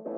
So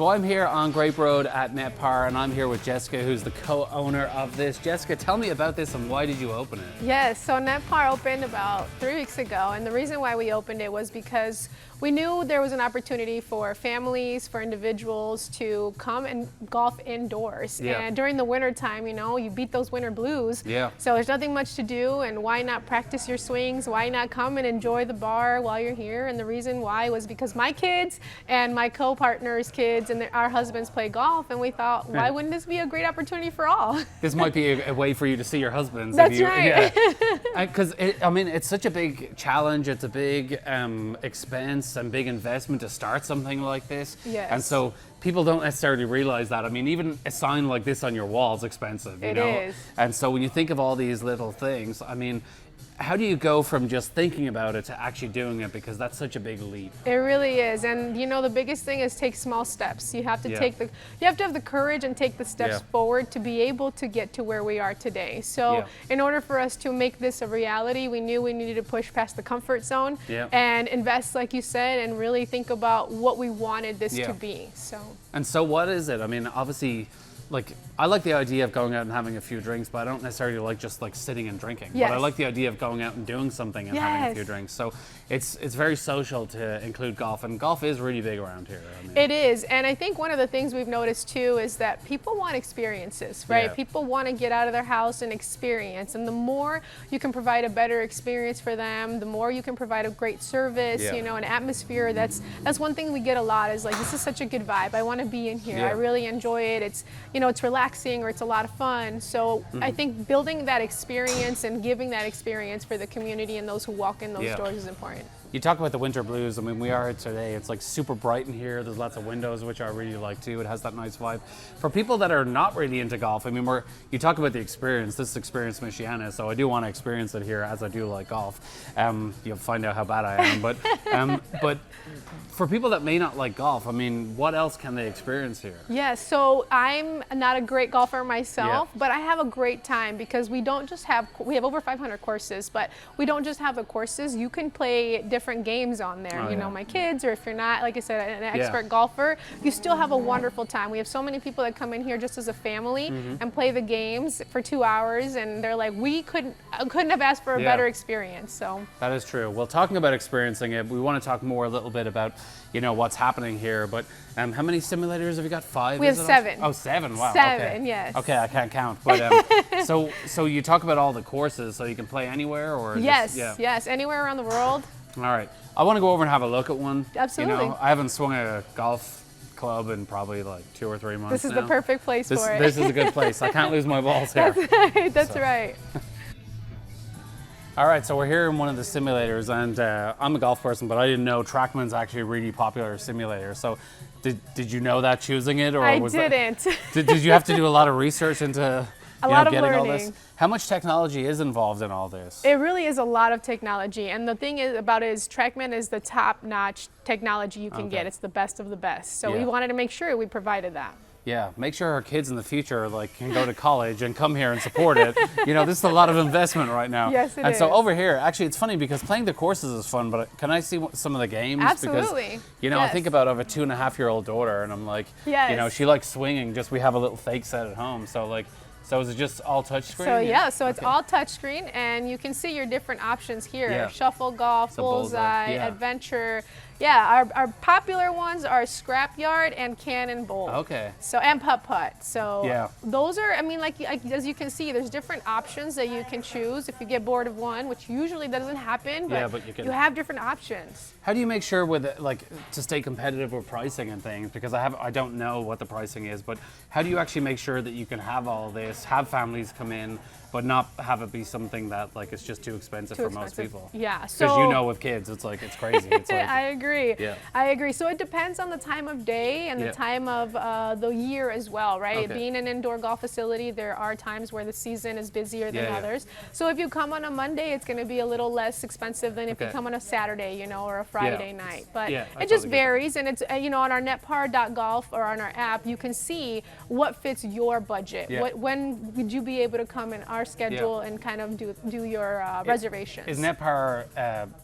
I'm here on Grape Road at Net Par, and I'm here with Jessica, who's the co-owner of this. Jessica, tell me about this and why did you open it? Yes, so Net Par opened about 3 weeks ago, and the reason why we opened it was because we knew there was an opportunity for families, for individuals to come and golf indoors. Yeah. And during the winter time, you know, you beat those winter blues. Yeah. So there's nothing much to do, and why not practice your swings? Why not come and enjoy the bar while you're here? And the reason why was because my kids and my co-partners' kids and our husbands play golf, and we thought, why wouldn't this be a great opportunity for all? This might be a way for you to see your husbands. That's right. Because I mean, it's such a big challenge. It's a big expense and big investment to start something like this. Yes. And so people don't necessarily realize that. I mean, even a sign like this on your wall is expensive, you know? It is. And so when you think of all these little things, I mean, how do you go from just thinking about it to actually doing it? Because that's such a big leap. It really is, and you know, the biggest thing is take small steps. You have to Yeah. you have to have the courage and take the steps Yeah. forward to be able to get to where we are today. So Yeah. in order for us to make this a reality, we knew we needed to push past the comfort zone Yeah. and invest, like you said, and really think about what we wanted this Yeah. to be. So And so what is it? I mean, obviously, like, I like the idea of going out and having a few drinks, but I don't necessarily like just like sitting and drinking. Yes. But I like the idea of going out and doing something and having a Yes. few drinks. So it's very social to include golf, and golf is really big around here. I mean, it is, and I think one of the things we've noticed too is that people want experiences, right? Yeah. People want to get out of their house and experience, and the more you can provide a better experience for them, the more you can provide a great service, Yeah. you know, an atmosphere. That's one thing we get a lot is like, this is such a good vibe. I want to be in here. Yeah. I really enjoy it. It's, you know, it's relaxing or it's a lot of fun. So I think building that experience and giving that experience for the community and those who walk in those Yeah. doors is important. You talk about the winter blues. I mean, we are here today. It's like super bright in here. There's lots of windows, which I really like too. It has that nice vibe. For people that are not really into golf, I mean, you talk about the experience. This is Experience Michiana, so I do want to experience it here as I do like golf. You'll find out how bad I am. But for people that may not like golf, I mean, what else can they experience here? Yeah, so I'm not a great golfer myself, Yeah. but I have a great time because we have over 500 courses, but we don't just have the courses. You can play different games on there. Oh, you know, yeah. my kids, or if you're not, like I said, an Yeah. expert golfer, you still have a wonderful time. We have so many people that come in here just as a family and play the games for 2 hours, and they're like, I couldn't have asked for a Yeah. better experience. So That is true. Well, talking about experiencing it, we want to talk more a little bit about, you know, what's happening here. But how many simulators have you got? 5? We have is it? 7. Oh, 7. Wow. 7, okay. yes. Okay, I can't count. But so you talk about all the courses, so you can play anywhere, or yes, just, yes, anywhere around the world. All right. I want to go over and have a look at one. Absolutely. You know, I haven't swung a golf club in probably like 2 or 3 months. This is now. the perfect place for it. This is a good place. I can't lose my balls here. That's right. That's right. All right, so we're here in one of the simulators, and I'm a golf person, but I didn't know TrackMan's actually a really popular simulator. So, did you know that choosing it, or I was didn't. That, did you have to do a lot of research into lot of getting all learning. this? How much technology is involved in all this? It really is a lot of technology, and the thing about it is TrackMan is the top-notch technology you can get. It's the best of the best. So Yeah. we wanted to make sure we provided that. Yeah, make sure our kids in the future can go to college and come here and support it. You know, this is a lot of investment right now. Yes, it and so is. over here, actually, it's funny because playing the courses is fun, but can I see some of the games? Absolutely. Because, you know, I Yes. think about I have a 2.5-year-old daughter, and I'm like, you know, Yes. she likes swinging. We have a little fake set at home, so is it just all touchscreen? So yeah, so it's Okay. all touchscreen, and you can see your different options here. Yeah. Shuffle golf, So bullseye, yeah. adventure. Yeah, our popular ones are scrapyard and cannonball. Okay. So, and putt-putt. So Yeah. those are, I mean, like as you can see, there's different options that you can choose if you get bored of one, which usually doesn't happen, but, Yeah, but you can- have different options. How do you make sure with it, to stay competitive with pricing and things? Because I don't know what the pricing is, but how do you actually make sure that you can have all this, have families come in, but not have it be something that like it's just too expensive for most people. Yeah, Because so with kids, it's like it's crazy. It's like, I agree. Yeah. I agree. So it depends on the time of day and the time of the year as well, right? Okay. Being an indoor golf facility, there are times where the season is busier than others. So if you come on a Monday, it's going to be a little less expensive than if you come on a Saturday, you know, or a Friday night. But I it just totally get that. varies, and it's you know, on our netpar.golf or on our app, you can see what fits your budget. Yeah. When would you be able to come in our schedule and kind of do your reservations? Is Netpar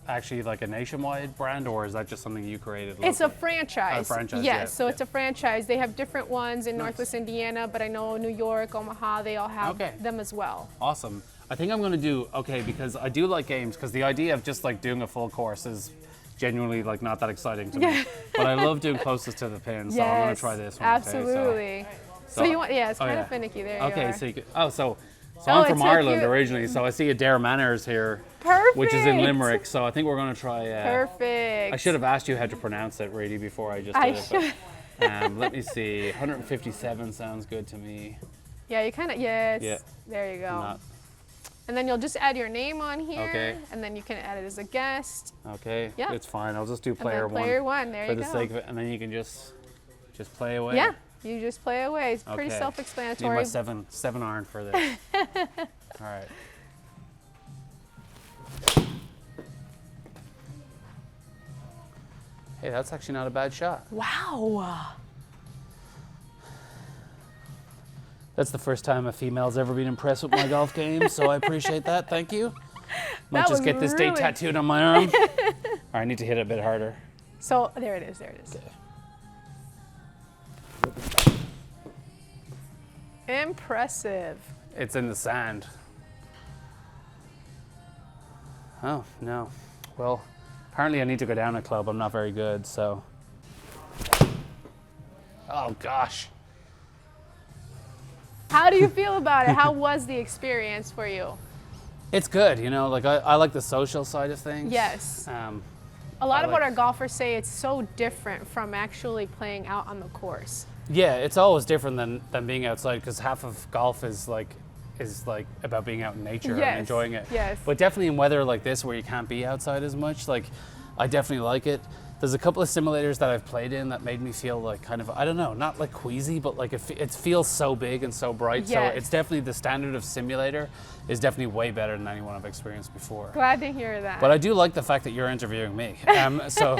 actually like a nationwide brand, or is that just something you created locally? It's a franchise. A franchise, yes, yeah, so it's a franchise. They have different ones in Northwest Indiana, but I know New York, Omaha, they all have them as well. Awesome. I think I'm going to do because I do like games, because the idea of just like doing a full course is genuinely like not that exciting to me. But I love doing closest to the pin, so I'm going to try this one. Absolutely. Okay, so you want, it's kind of finicky there. Okay, you are. so you could, so I'm from it's so Ireland cute. originally, so I see a Dare Manners here, Perfect. which is in Limerick. So I think we're going to try. Perfect. I should have asked you how to pronounce it, really, before I just did it. But, let me see. 157 sounds good to me. Yeah, you kind of, there you go. Not, And then you'll just add your name on here, Okay. and then you can add it as a guest. okay, Yeah. it's fine. I'll just do And then player player one, there for you the go. sake of it, and then you can just play away. Yeah, you just play away. It's pretty Okay. self-explanatory. Need my seven iron for this. All right. Hey, that's actually not a bad shot. Wow. That's the first time a female's ever been impressed with my golf game, so I appreciate that. Thank you. Might That just was get this date really- tattooed on my arm. All right, I need to hit it a bit harder. So there it is. There it is. Impressive. It's in the sand. Oh, no. Well, apparently I need to go down a club. I'm not very good, so. Oh, gosh. How do you feel about it? How was the experience for you? It's good, you know, like I like the social side of things. Yes. A I lot of what like- our golfers say, it's so different from actually playing out on the course. Yeah, it's always different than being outside, because half of golf is like about being out in nature Yes, and enjoying it. yes. But definitely in weather like this where you can't be outside as much, like I definitely like it. There's a couple of simulators that I've played in that made me feel like kind of, I don't know, not like queasy, but like it feels so big and so bright. Yes. So it's definitely, the standard of simulator is definitely way better than anyone I've experienced before. Glad to hear that. But I do like the fact that you're interviewing me. So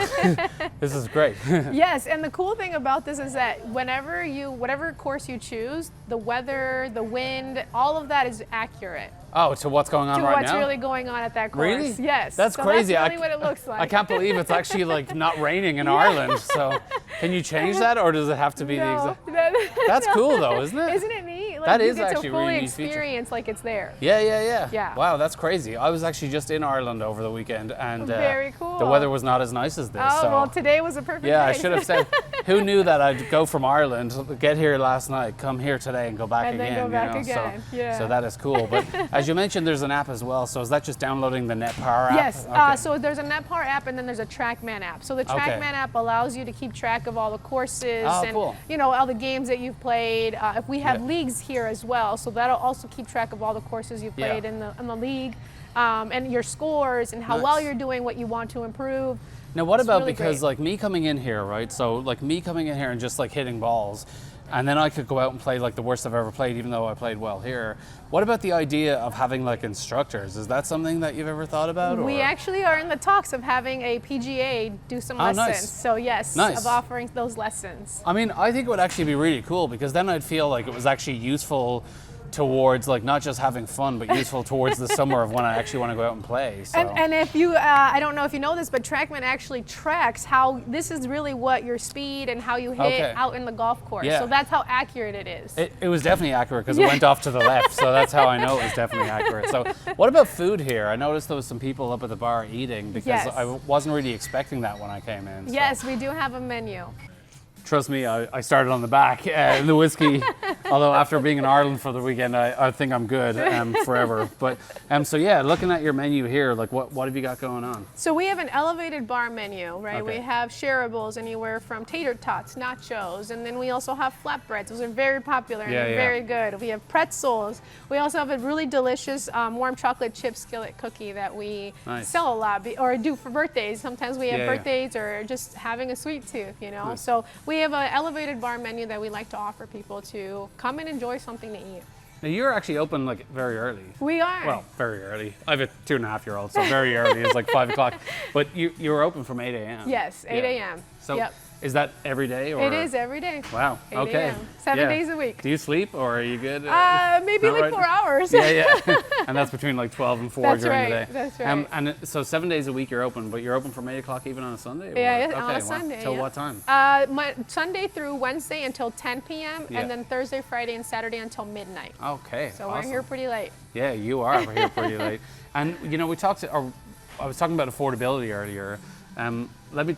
this is great. Yes, and the cool thing about this is that whatever course you choose, the weather, the wind, all of that is accurate Oh, to what's going on to right what's now? really going on at that course. Really? Yes. That's So crazy. That's really what it looks like. I can't believe it's actually like not raining in Ireland. So can you change that, or does it have to be the No, exact? That's cool though, isn't it? Isn't it neat? Like, That you is get actually to fully really neat feature. experience like it's there. Yeah. Yeah. Wow, that's crazy. I was actually just in Ireland over the weekend, and Very cool. the weather was not as nice as this. Oh, so. well, today was a perfect Yeah, I day. should have said, who knew that I'd go from Ireland, get here last night, come here today, and go back And again. then go back you know? again, yeah. So that is cool. But as you mentioned, there's an app as well. So is that just downloading the Netpar app? Yes. Okay. So there's a Netpar app, and then there's a TrackMan app. So the TrackMan app allows you to keep track of all the courses Oh, and cool. all the games that you've played. If we have Yeah. leagues here as well, so that'll also keep track of all the courses you played in the league, and your scores and how Nice. well you're doing, what you want to improve. Now, what It's about, really because great. like me coming in here, right? So like me coming in here and just like hitting balls, and then I could go out and play like the worst I've ever played, even though I played well here. What about the idea of having like instructors? Is that something that you've ever thought about? We or? actually are in the talks of having a PGA do some Oh, lessons. nice. So yes, Nice. of offering those lessons. I mean, I think it would actually be really cool, because then I'd feel like it was actually useful towards like not just having fun, but useful towards the summer of when I actually want to go out and play. So. And if you, I don't know if you know this, but TrackMan actually tracks how this is really what your speed and how you hit Okay. out in the golf course. Yeah. So that's how accurate it is. It was definitely accurate, because it went off to the left, so that's how I know it was definitely accurate. So what about food here? I noticed there was some people up at the bar eating, because Yes. I wasn't really expecting that when I came in. So. Yes, we do have a menu. Trust me, I started on the back. The whiskey Although after being in Ireland for the weekend, I think I'm good forever. But so yeah, looking at your menu here, like what have you got going on? So we have an elevated bar menu, right? Okay. We have shareables anywhere from tater tots, nachos, and then we also have flatbreads. Those are very popular and they're very good. We have pretzels. We also have a really delicious warm chocolate chip skillet cookie that we sell a lot, or do for birthdays. Sometimes we have birthdays or just having a sweet tooth, you know. Nice. So we have an elevated bar menu that we like to offer people to come and enjoy something to eat. Now you're actually open like very early. We are. Well, very early. I have a 2.5-year-old, so very early is like 5 o'clock. But you're open from 8 a.m. Yes, 8 a.m. So yep. Is that every day? Or? It is every day. Wow. 8 Okay. a.m. 7 days a week. Do you sleep or are you good? Maybe Not like right? 4 hours. Yeah. And that's between like 12 and 4 That's during right, the day. that's right. And so 7 days a week you're open, but you're open from 8 o'clock even on a Sunday? Yeah, Or? on a Sunday. Till what time? Sunday through Wednesday until 10 p.m. and then Thursday, Friday, and Saturday until midnight. Okay. So awesome. we're here pretty late. Yeah, you are here pretty late. And you know, I was talking about affordability earlier. Let me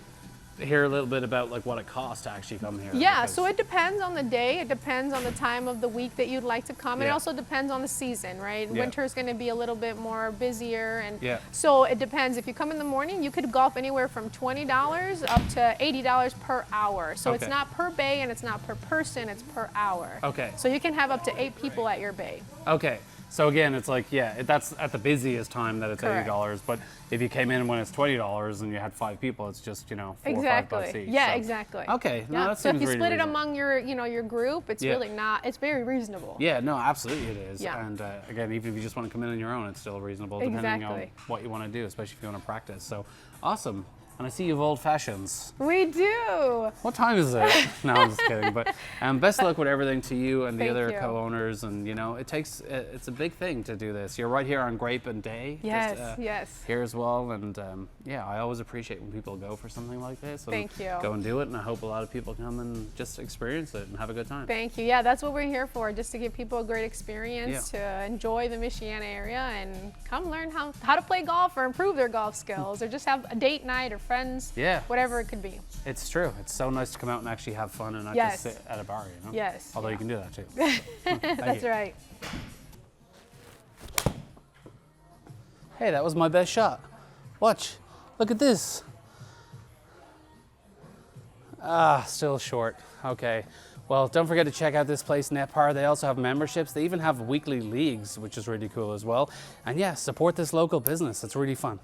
hear a little bit about like what it costs to actually come here. Yeah, so it depends on the day. It depends on the time of the week that you'd like to come. It also depends on the season, right? Winter is going to be a little bit more busier, and so it depends. If you come in the morning, you could golf anywhere from $20 up to $80 per hour. So it's not per bay and it's not per person, it's per hour. Okay. So you can have up to 8 people at your bay. Okay. So again, it's like, that's at the busiest time that it's Correct. $80. But if you came in when it's $20 and you had 5 people, it's just, $4 or $5 each. Yeah, so. exactly. Okay. No, that So if seems you really split it reasonable. among your group, it's really not. It's very reasonable. Yeah, no, absolutely it is. Yeah. And again, even if you just want to come in on your own, it's still reasonable depending on what you want to do, especially if you want to practice. So awesome. And I see you have old fashions. We do. What time is it? No, I'm just kidding. But best of luck with everything to you and the Thank other you. co-owners. And it's a big thing to do this. You're right here on Grape and Day. Yes, just, yes. Here as well. And I always appreciate when people go for something like this. And Thank you. Go and do it. And I hope a lot of people come and just experience it and have a good time. Thank you. Yeah, that's what we're here for, just to give people a great experience, to enjoy the Michiana area and come learn how to play golf or improve their golf skills or just have a date night or friends. Yeah. Whatever it could be. It's true. It's so nice to come out and actually have fun and not just sit at a bar, Yes. Although you can do that too. That's right. Hey, that was my best shot. Watch. Look at this. Still short. Okay. Well, don't forget to check out this place, Par. They also have memberships. They even have weekly leagues, which is really cool as well. And support this local business. It's really fun.